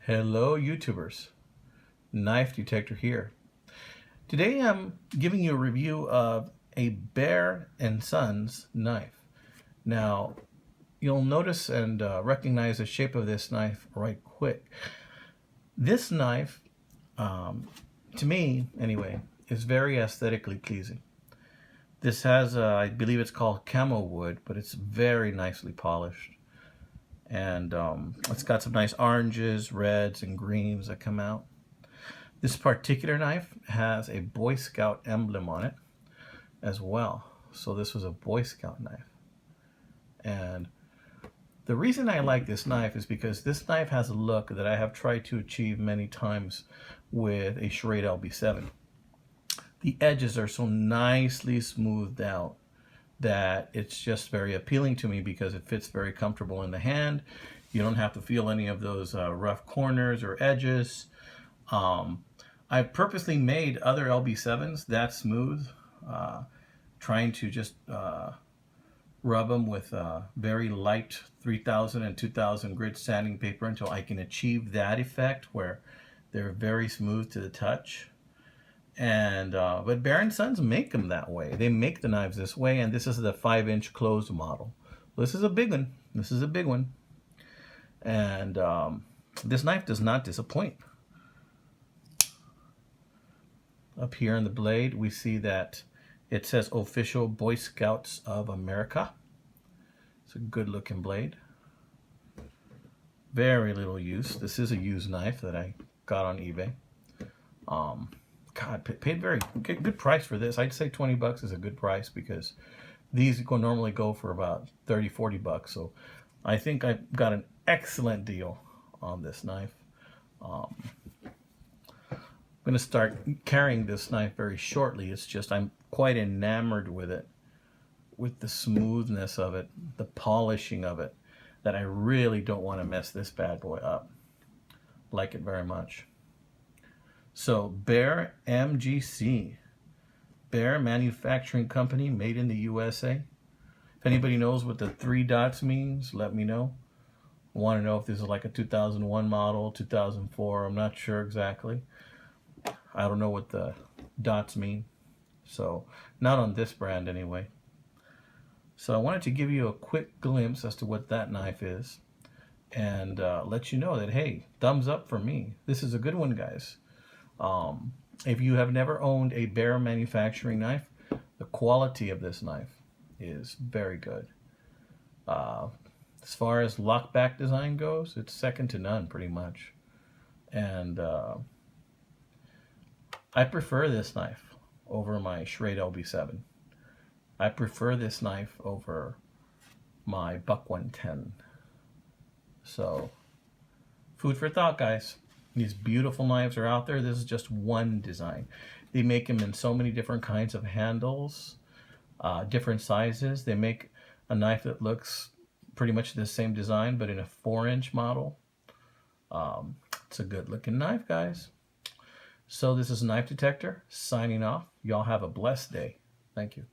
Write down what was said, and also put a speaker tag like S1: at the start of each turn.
S1: Hello YouTubers, Knife Detector here. Today I'm giving you a review of a Bear & Sons knife. Now you'll notice and recognize the shape of this knife right quick. This knife, to me anyway, is very aesthetically pleasing. This has, I believe it's called camo wood, but it's very nicely polished. And it's got some nice oranges, reds, and greens that come out. This particular knife has a Boy Scout emblem on it as well. So this was a Boy Scout knife. And the reason I like this knife is because this knife has a look that I have tried to achieve many times with a Schrade LB7. The edges are so nicely smoothed out that it's just very appealing to me because it fits very comfortable in the hand. You don't have to feel any of those rough corners or edges. I've purposely made other LB7s that smooth, trying to just rub them with very light 3000 and 2000 grit sanding paper until I can achieve that effect where they're very smooth to the touch. And but Bear & Sons make them that way. They make the knives this way, and this is the 5-inch closed model. This is a big one. This is a big one. And this knife does not disappoint. Up here in the blade, we see that it says Official Boy Scouts of America. It's a good looking blade. Very little use. This is a used knife that I got on eBay. God, paid very good price for this. I'd say 20 bucks is a good price because these normally go for about 30, 40 bucks. So I think I got an excellent deal on this knife. I'm going to start carrying this knife very shortly. It's just I'm quite enamored with it, with the smoothness of it, the polishing of it, that I really don't want to mess this bad boy up. Like it very much. So Bear MGC, Bear Manufacturing Company, made in the USA. If anybody knows what the 3 dots means, let me know. I want to know if this is like a 2001 model, 2004. I'm not sure exactly. I don't know what the dots mean. So not on this brand anyway. So I wanted to give you a quick glimpse as to what that knife is and let you know that, hey, thumbs up for me. This is a good one, guys. If you have never owned a Bear manufacturing knife, the quality of this knife is very good. As far as lockback design goes, it's second to none pretty much. And I prefer this knife over my Schrade LB7. I prefer this knife over my Buck 110. So, food for thought, guys. These beautiful knives are out there. This is just one design. They make them in so many different kinds of handles, different sizes. They make a knife that looks pretty much the same design, but in a 4-inch model. It's a good looking knife, guys. So this is Knife Detector signing off. Y'all have a blessed day. Thank you.